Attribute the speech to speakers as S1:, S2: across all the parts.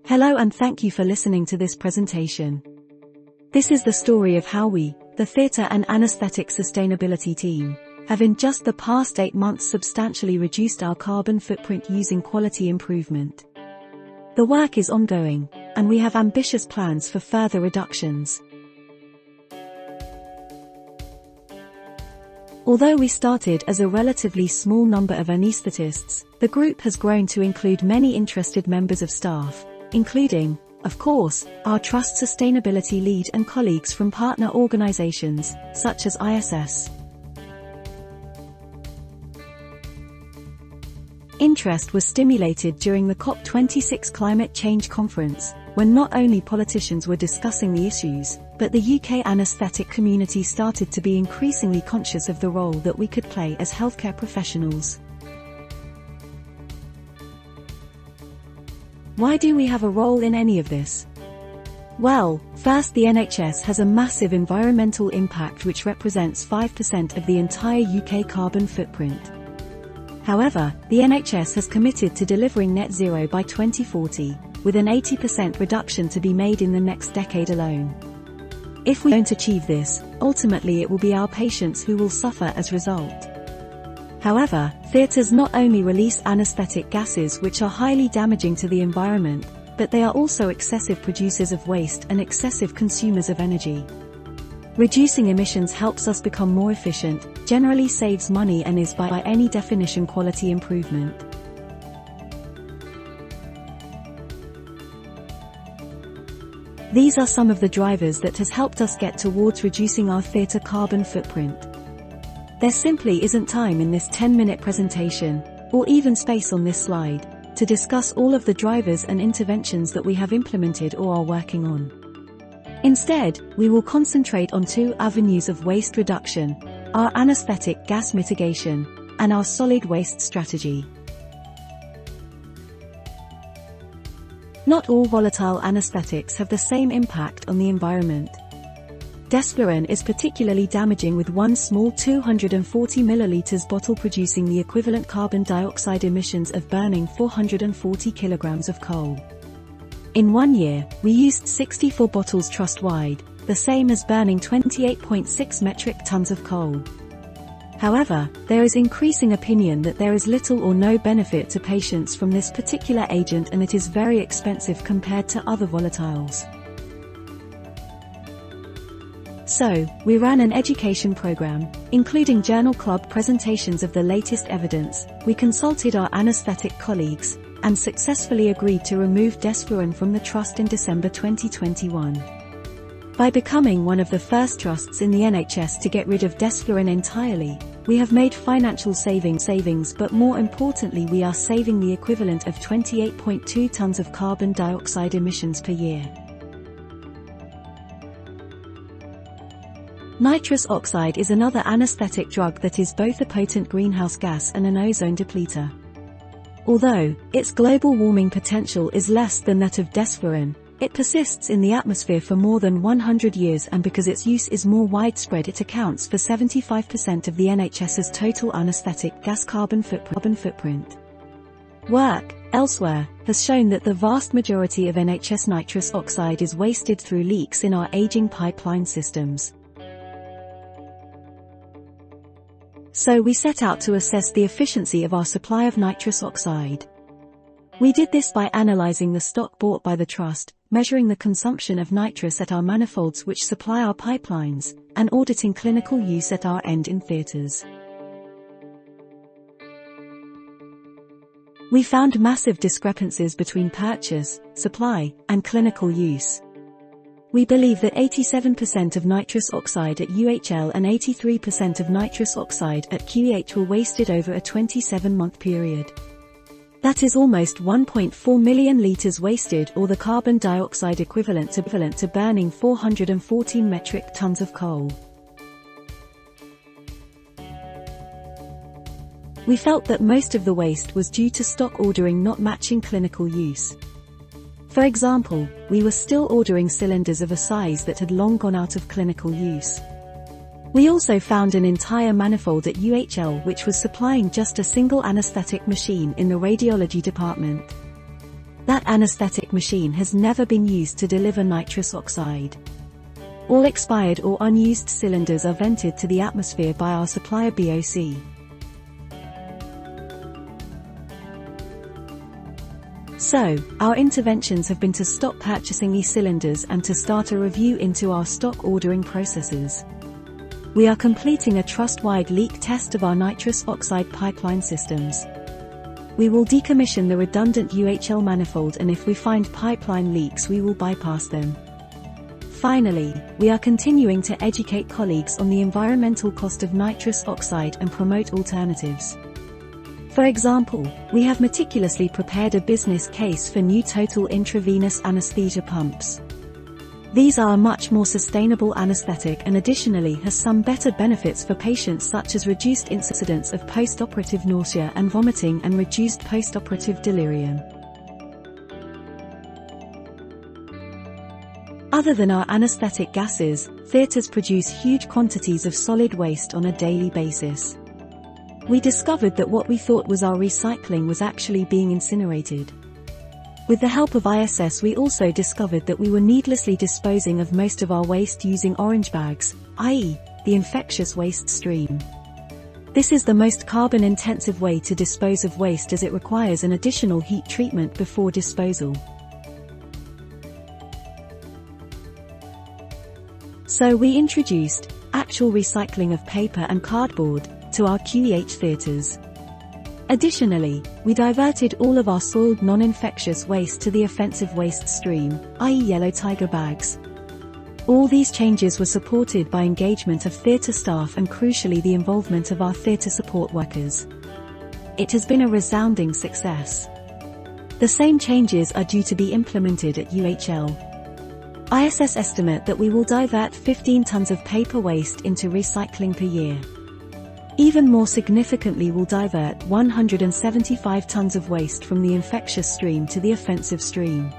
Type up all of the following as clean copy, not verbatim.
S1: Hello and thank you for listening to this presentation. This is the story of how we, the theatre and anaesthetic sustainability team, have in just the past 8 months substantially reduced our carbon footprint using quality improvement. The work is ongoing, and we have ambitious plans for further reductions. Although we started as a relatively small number of anaesthetists, the group has grown to include many interested members of staff, including, of course, our Trust Sustainability Lead and colleagues from partner organisations, such as ISS. Interest was stimulated during the COP26 Climate Change Conference, when not only politicians were discussing the issues, but the UK anaesthetic community started to be increasingly conscious of the role that we could play as healthcare professionals. Why do we have a role in any of this? Well, first, the NHS has a massive environmental impact which represents 5% of the entire UK carbon footprint. However, the NHS has committed to delivering net zero by 2040, with an 80% reduction to be made in the next decade alone. If we don't achieve this, ultimately it will be our patients who will suffer as a result. However, theatres not only release anaesthetic gases which are highly damaging to the environment, but they are also excessive producers of waste and excessive consumers of energy. Reducing emissions helps us become more efficient, generally saves money and is by any definition quality improvement. These are some of the drivers that has helped us get towards reducing our theatre carbon footprint. There simply isn't time in this 10-minute presentation, or even space on this slide, to discuss all of the drivers and interventions that we have implemented or are working on. Instead, we will concentrate on 2 avenues of waste reduction: our anaesthetic gas mitigation, and our solid waste strategy. Not all volatile anaesthetics have the same impact on the environment. Desflurane is particularly damaging, with one small 240 ml bottle producing the equivalent carbon dioxide emissions of burning 440 kilograms of coal. In 1 year, we used 64 bottles trust-wide, the same as burning 28.6 metric tons of coal. However, there is increasing opinion that there is little or no benefit to patients from this particular agent, and it is very expensive compared to other volatiles. So, we ran an education program, including journal club presentations of the latest evidence. We consulted our anaesthetic colleagues, and successfully agreed to remove desflurane from the trust in December 2021. By becoming one of the first trusts in the NHS to get rid of desflurane entirely, we have made financial savings, but more importantly we are saving the equivalent of 28.2 tons of carbon dioxide emissions per year. Nitrous oxide is another anaesthetic drug that is both a potent greenhouse gas and an ozone depleter. Although its global warming potential is less than that of desflurane, it persists in the atmosphere for more than 100 years, and because its use is more widespread, it accounts for 75% of the NHS's total anaesthetic gas carbon footprint. Work elsewhere has shown that the vast majority of NHS nitrous oxide is wasted through leaks in our aging pipeline systems. So we set out to assess the efficiency of our supply of nitrous oxide. We did this by analysing the stock bought by the Trust, measuring the consumption of nitrous at our manifolds which supply our pipelines, and auditing clinical use at our end in theatres. We found massive discrepancies between purchase, supply, and clinical use. We believe that 87% of nitrous oxide at UHL and 83% of nitrous oxide at QEH were wasted over a 27-month period. That is almost 1.4 million litres wasted, or the carbon dioxide equivalent to burning 414 metric tons of coal. We felt that most of the waste was due to stock ordering not matching clinical use. For example, we were still ordering cylinders of a size that had long gone out of clinical use. We also found an entire manifold at UHL which was supplying just a single anaesthetic machine in the radiology department. That anaesthetic machine has never been used to deliver nitrous oxide. All expired or unused cylinders are vented to the atmosphere by our supplier BOC. So, our interventions have been to stop purchasing e-cylinders and to start a review into our stock ordering processes. We are completing a trust-wide leak test of our nitrous oxide pipeline systems. We will decommission the redundant UHL manifold, and if we find pipeline leaks we will bypass them. Finally, we are continuing to educate colleagues on the environmental cost of nitrous oxide and promote alternatives. For example, we have meticulously prepared a business case for new total intravenous anesthesia pumps. These are a much more sustainable anesthetic and additionally has some better benefits for patients, such as reduced incidence of post-operative nausea and vomiting and reduced post-operative delirium. Other than our anesthetic gases, theatres produce huge quantities of solid waste on a daily basis. We discovered that what we thought was our recycling was actually being incinerated. With the help of ISS, we also discovered that we were needlessly disposing of most of our waste using orange bags, i.e., the infectious waste stream. This is the most carbon-intensive way to dispose of waste, as it requires an additional heat treatment before disposal. So we introduced actual recycling of paper and cardboard to our QEH theatres. Additionally, we diverted all of our soiled non-infectious waste to the offensive waste stream, i.e. yellow tiger bags. All these changes were supported by engagement of theatre staff and crucially the involvement of our theatre support workers. It has been a resounding success. The same changes are due to be implemented at UHL. ISS estimate that we will divert 15 tons of paper waste into recycling per year. Even more significantly, we'll divert 175 tons of waste from the infectious stream to the offensive stream.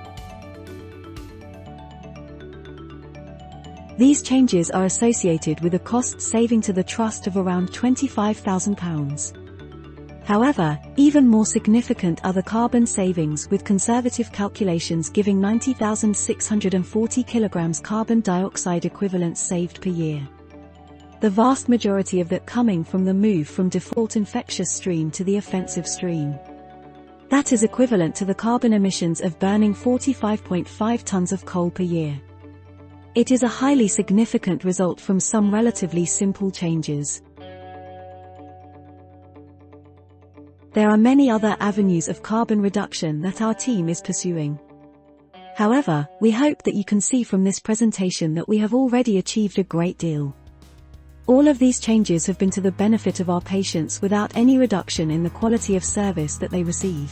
S1: These changes are associated with a cost saving to the Trust of around £25,000. However, even more significant are the carbon savings, with conservative calculations giving 90,640 kilograms carbon dioxide equivalents saved per year. The vast majority of that coming from the move from default infectious stream to the offensive stream. That is equivalent to the carbon emissions of burning 45.5 tons of coal per year. It is a highly significant result from some relatively simple changes. There are many other avenues of carbon reduction that our team is pursuing. However, we hope that you can see from this presentation that we have already achieved a great deal. All of these changes have been to the benefit of our patients without any reduction in the quality of service that they receive.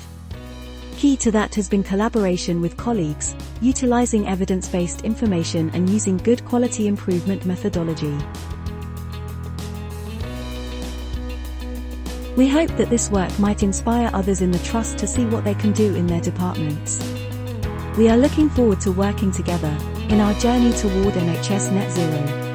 S1: Key to that has been collaboration with colleagues, utilizing evidence-based information and using good quality improvement methodology. We hope that this work might inspire others in the Trust to see what they can do in their departments. We are looking forward to working together in our journey toward NHS Net Zero.